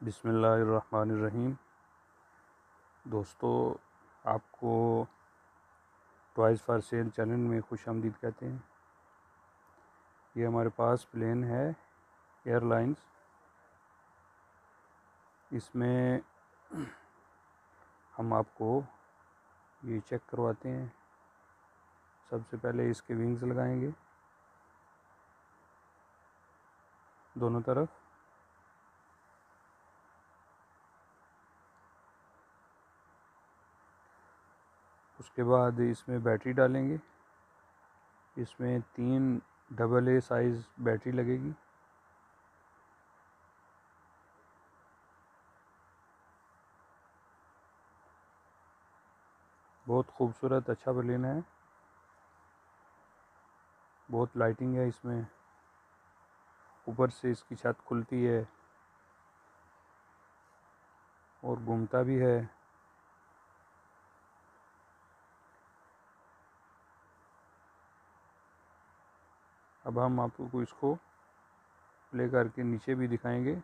बिस्मिल्लाहिर्रहमानिर्रहीम। दोस्तों, आपको टॉयज़ फॉर सेल चैनल में खुशामदीद कहते हैं। ये हमारे पास प्लेन है एयरलाइंस। इसमें हम आपको ये चेक करवाते हैं। सबसे पहले इसके विंग्स लगाएंगे दोनों तरफ। उसके बाद इसमें बैटरी डालेंगे। इसमें 3 AA साइज़ बैटरी लगेगी। बहुत खूबसूरत अच्छा प्लेन है। बहुत लाइटिंग है इसमें। ऊपर से इसकी छत खुलती है और घूमता भी है। अब हम आपको इसको प्ले करके नीचे भी दिखाएंगे।